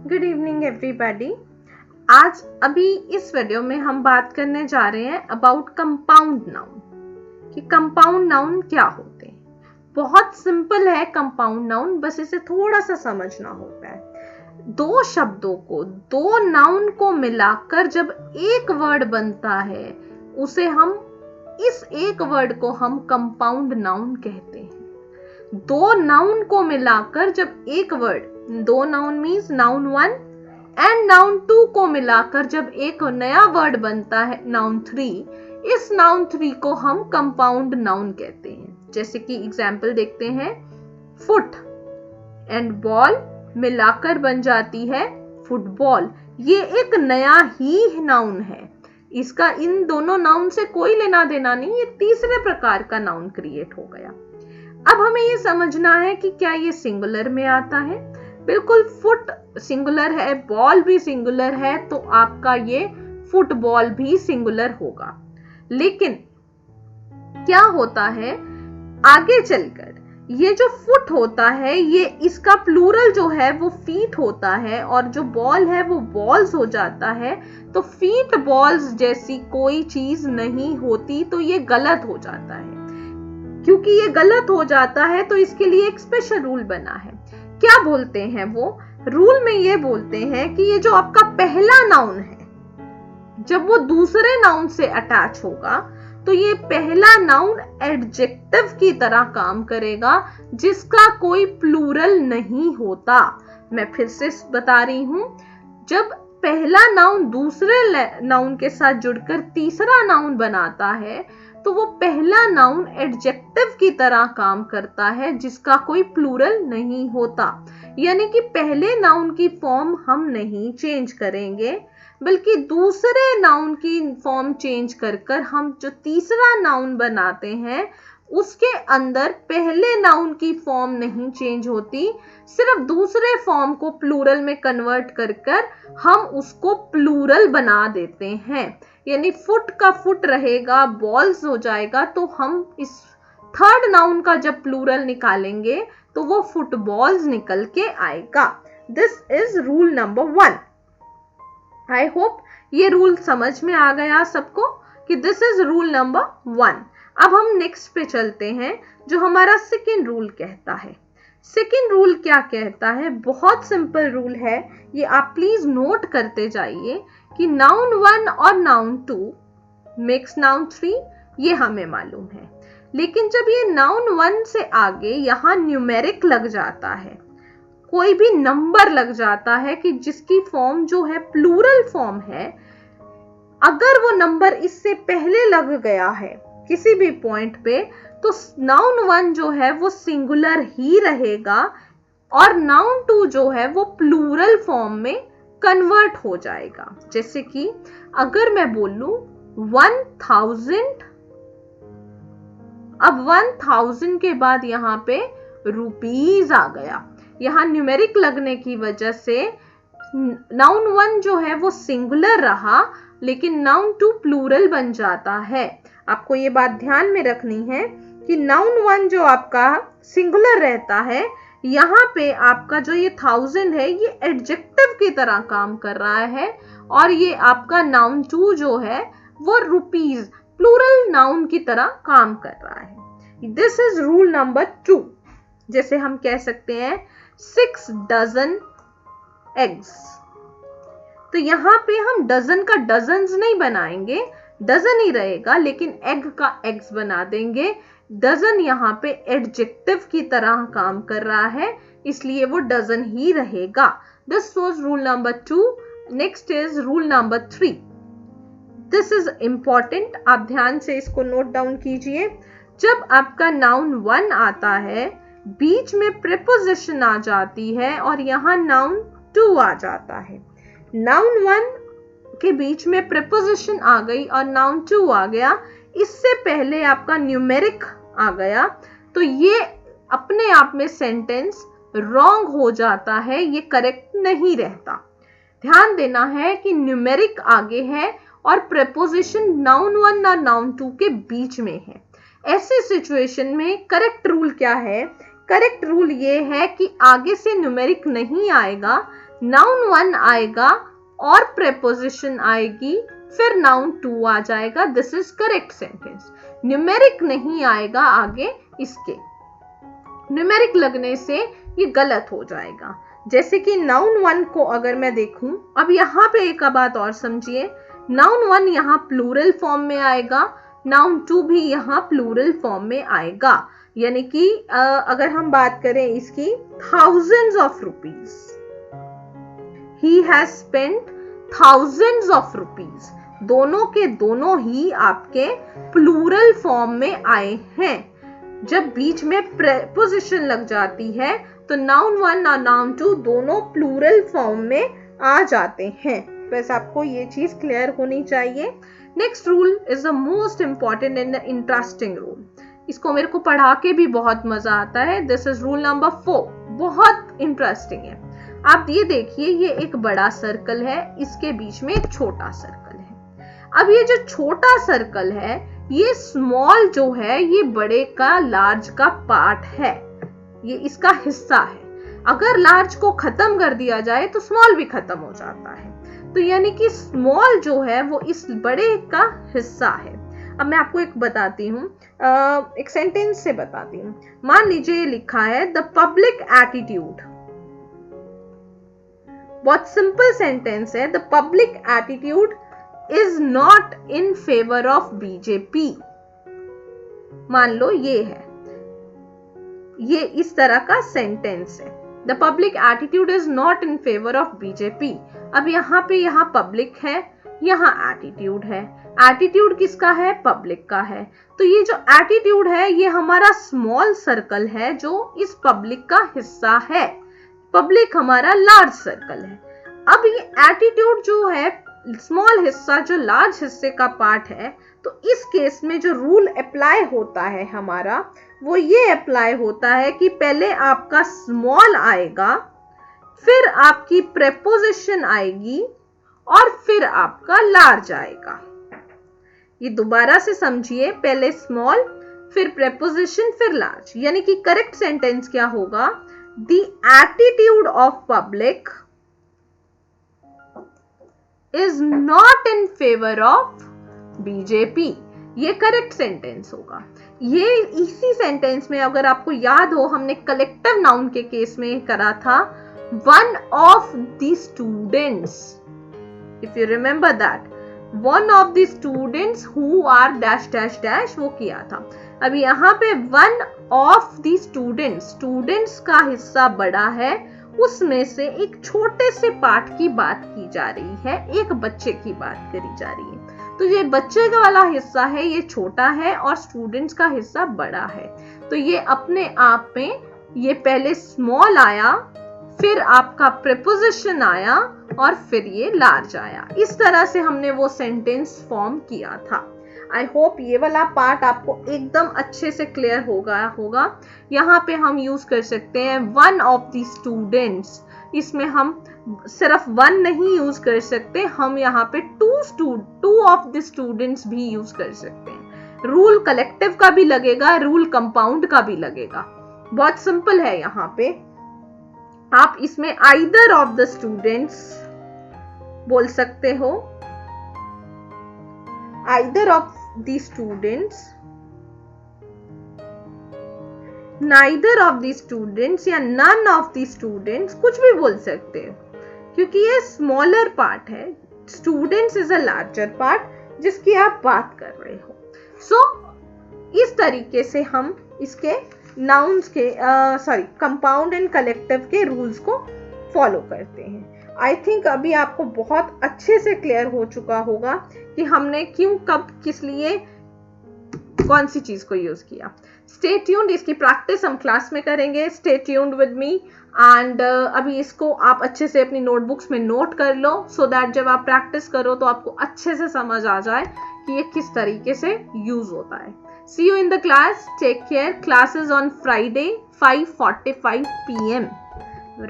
Good evening everybody. आज अभी इस वीडियो में हम बात करने जा रहे हैं अबाउट कंपाउंड नाउन कि कंपाउंड नाउन क्या होते हैं। बहुत सिंपल है कंपाउंड नाउन, बस इसे थोड़ा सा समझना होता है। दो शब्दों को, दो नाउन को मिलाकर जब एक वर्ड बनता है उसे हम, इस एक वर्ड को हम कंपाउंड नाउन कहते हैं। दो नाउन को मिलाकर जब एक वर्ड, दो noun means noun 1 and noun 2 को मिलाकर जब एक नया वर्ड बनता है नाउन 3, इस नाउन 3 को हम कंपाउंड नाउन कहते हैं। जैसे कि एग्जाम्पल देखते हैं, फुट एंड बॉल मिलाकर बन जाती है फुटबॉल। ये एक नया ही नाउन है, इसका इन दोनों नाउन से कोई लेना देना नहीं, ये तीसरे प्रकार का नाउन क्रिएट हो गया। अब हमें ये समझना है कि क्या ये सिंगुलर में आता है। बिल्कुल, फुट सिंगुलर है, बॉल भी सिंगुलर है, तो आपका ये फुटबॉल भी सिंगुलर होगा। लेकिन क्या होता है आगे चलकर, ये जो फुट होता है ये इसका प्लूरल जो है वो फीट होता है, और जो बॉल है वो बॉल्स हो जाता है। तो फीट बॉल्स जैसी कोई चीज नहीं होती, तो ये गलत हो जाता है। क्योंकि ये गलत हो जाता है तो इसके लिए एक स्पेशल रूल बना है। क्या बोलते हैं वो रूल में? ये बोलते हैं कि ये जो आपका पहला नाउन है, जब वो दूसरे नाउन से अटैच होगा तो ये पहला नाउन एडजेक्टिव की तरह काम करेगा, जिसका कोई प्लूरल नहीं होता। मैं फिर से बता रही हूं, जब पहला नाउन दूसरे नाउन के साथ जुड़कर तीसरा नाउन बनाता है तो वो पहला नाउन एडजेक्टिव की तरह काम करता है, जिसका कोई प्लूरल नहीं होता। यानी कि पहले नाउन की फॉर्म हम नहीं चेंज करेंगे, बल्कि दूसरे नाउन की फॉर्म चेंज कर हम जो तीसरा नाउन बनाते हैं उसके अंदर पहले नाउन की फॉर्म नहीं चेंज होती, सिर्फ दूसरे फॉर्म को प्लूरल में कन्वर्ट कर हम उसको प्लूरल बना देते हैं। यानी फुट का फुट रहेगा, बॉल्स हो जाएगा, तो हम इस थर्ड नाउन का जब प्लूरल निकालेंगे तो वो फुटबॉल्स निकल के आएगा। This is rule number 1। I hope ये रूल समझ में आ गया सबको कि दिस इज रूल नंबर 1। अब हम नेक्स्ट पे चलते हैं, जो हमारा सेकेंड रूल कहता है। सेकेंड रूल क्या कहता है? बहुत सिंपल रूल है, ये आप प्लीज नोट करते जाइए कि नाउन 1 और नाउन 2 मेक्स नाउन 3, ये हमें मालूम है। लेकिन जब ये नाउन 1 से आगे यहां न्यूमेरिक लग जाता है, कोई भी नंबर लग जाता है कि जिसकी फॉर्म जो है प्लूरल फॉर्म है, अगर वो नंबर इससे पहले लग गया है किसी भी पॉइंट पे, तो नाउन 1 जो है वो सिंगुलर ही रहेगा और नाउन 2 जो है वो प्लूरल फॉर्म में कन्वर्ट हो जाएगा। जैसे कि अगर मैं बोलूं 1000, अब 1000 के बाद यहां पे रुपीज आ गया। यहां न्यूमेरिक लगने की वजह से नाउन 1 जो है वो सिंगुलर रहा, लेकिन नाउन 2 प्लूरल बन जाता है। आपको ये बात ध्यान में रखनी है कि नाउन 1 जो आपका सिंगुलर रहता है, यहाँ पे आपका जो ये 1000 है ये एडजेक्टिव की तरह काम कर रहा है, और ये आपका नाउन 2 जो है वो रुपीज प्लूरल नाउन की तरह काम कर रहा है। This is rule number 2। जैसे हम कह सकते हैं 6 डजन एग्स, तो यहाँ पे हम डजन का डजन्स नहीं बनाएंगे, डजन ही रहेगा, लेकिन एग का एग्स बना देंगे। डजन यहाँ पे एडजेक्टिव की तरह काम कर रहा है, इसलिए वो डजन ही रहेगा। This was rule number 2। Next is rule number 3। This is important, आप ध्यान से इसको नोट डाउन कीजिए। जब आपका नाउन 1 आता है, बीच में प्रीपोजिशन आ जाती है और यहाँ नाउन 2 आ जाता है। नाउन 1 के बीच में प्रीपोजिशन आ गई और नाउन 2 आ गया, इससे पहले आपका न्यूमेरिक आ गया, तो ये अपने आप में सेंटेंस रॉन्ग हो जाता है, ये करेक्ट नहीं रहता। ध्यान देना है कि न्यूमेरिक आगे है और प्रीपोजिशन नाउन 1 और नाउन 2 के बीच में है। ऐसी सिचुएशन में करेक्ट रूल क्या है? करेक्ट रूल ये है कि आगे से न्यूमेरिक नहीं आएगा, नाउन 1 आएगा और प्रेपोजिशन आएगी, फिर नाउन 2 आ जाएगा। This is correct sentence. Numeric नहीं आएगा आगे इसके, न्यूमेरिक लगने से ये गलत हो जाएगा। जैसे कि नाउन 1 को अगर मैं देखूं, अब यहां पे एक बात और समझिए, नाउन 1 यहां प्लूरल फॉर्म में आएगा, नाउन 2 भी यहां प्लूरल फॉर्म में आएगा। यानी कि अगर हम बात करें इसकी, thousands of rupees, he has spent thousands of rupees, दोनों के दोनों ही आपके प्लूरल फॉर्म में आए हैं। जब बीच में प्रेपोजिशन लग जाती है तो नाउन 1 और नाउन 2 दोनों प्लूरल फॉर्म में आ जाते हैं। बस आपको ये चीज क्लियर होनी चाहिए। Next rule is the most important and interesting rule. इसको मेरे को पढ़ा के भी बहुत मजा आता है। दिस इज रूल नंबर 4, बहुत इंटरेस्टिंग है। आप ये देखिए, ये एक बड़ा सर्कल है, इसके बीच में एक छोटा सर्कल है। अब ये जो छोटा सर्कल है, ये स्मॉल जो है, ये बड़े का लार्ज का पार्ट है, ये इसका हिस्सा है। अगर लार्ज को खत्म कर दिया जाए तो स्मॉल भी खत्म हो जाता है। तो यानी कि स्मॉल जो है वो इस बड़े का हिस्सा है। अब मैं आपको एक बताती हूँ, एक सेंटेंस से बताती हूँ। मान लीजिए लिखा है द पब्लिक एटीट्यूड, बहुत सिंपल सेंटेंस है। The public attitude is not in favour of BJP. मान लो ये है, ये इस तरह का सेंटेंस है। The public attitude is not in favour of BJP. अब यहाँ पे यहाँ पब्लिक है, यहाँ एटीट्यूड है। एटीट्यूड किसका है? पब्लिक का है। तो ये जो एटीट्यूड है ये हमारा स्मॉल सर्कल है जो इस पब्लिक का हिस्सा है। पब्लिक हमारा लार्ज सर्कल है। अब ये एटीट्यूड जो है स्मॉल हिस्सा जो लार्ज हिस्से का पार्ट है, तो इस केस में जो रूल अप्लाई होता है हमारा, वो ये अप्लाई होता है कि पहले आपका स्मॉल आएगा, फिर आपकी प्रेपोजिशन आएगी और फिर आपका लार्ज आएगा। ये दोबारा से समझिए, पहले स्मॉल, फिर प्रेपोजिशन, फिर लार्ज। यानी कि करेक्ट सेंटेंस क्या होगा? The attitude of public is not in favour of BJP. ये करेक्ट सेंटेंस होगा। ये इसी सेंटेंस में अगर आपको याद हो, हमने कलेक्टिव नाउन के केस में करा था, one of the students, if you remember that, one of the students who are dash dash dash, वो किया था। अब यहाँ पे one of the students, students का हिस्सा बड़ा है, उसमें से एक छोटे से पार्ट की बात की जा रही है, एक बच्चे की बात करी जा रही है। तो ये बच्चे का वाला हिस्सा है, ये छोटा है और स्टूडेंट्स का हिस्सा बड़ा है। तो ये अपने आप में, ये पहले स्मॉल आया, फिर आपका प्रेपोजिशन आया और फिर ये लार्ज आया। इस तरह से हमने वो सेंटेंस फॉर्म किया था। आई होप ये वाला पार्ट आपको एकदम अच्छे से क्लियर होगा। यहाँ पे हम यूज कर सकते हैं वन ऑफ द स्टूडेंट्स। इसमें हम सिर्फ वन नहीं यूज कर सकते, हम यहाँ पे टू ऑफ द स्टूडेंट्स भी यूज कर सकते हैं। रूल कलेक्टिव का भी लगेगा, रूल कंपाउंड का भी लगेगा। बहुत सिंपल है। यहाँ पे आप इसमें आइदर ऑफ द स्टूडेंट्स बोल सकते हो, either of the students, neither of the students या नन ऑफ द स्टूडेंट्स, कुछ भी बोल सकते हो, क्योंकि ये स्मॉलर पार्ट है। Students is a larger part जिसकी आप बात कर रहे हो। सो इस तरीके से हम इसके नाउन्स के कंपाउंड एंड कलेक्टिव के रूल्स को फॉलो करते हैं। आई थिंक अभी आपको बहुत अच्छे से क्लियर हो चुका होगा कि हमने क्यों, कब, किस लिए, कौन सी चीज को यूज किया। स्टे ट्यून्ड, इसकी प्रैक्टिस हम क्लास में करेंगे। Stay tuned with me and अभी इसको आप अच्छे से अपनी नोटबुक्स में नोट कर लो, सो दैट जब आप प्रैक्टिस करो तो आपको अच्छे से समझ आ जाए कि ये किस तरीके से यूज होता है। See you in the class. Take care. Class is on Friday, 5:45 PM.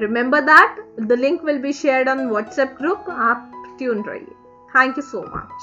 Remember that. The link will be shared on WhatsApp group. आप tuned रहिए. Thank you so much.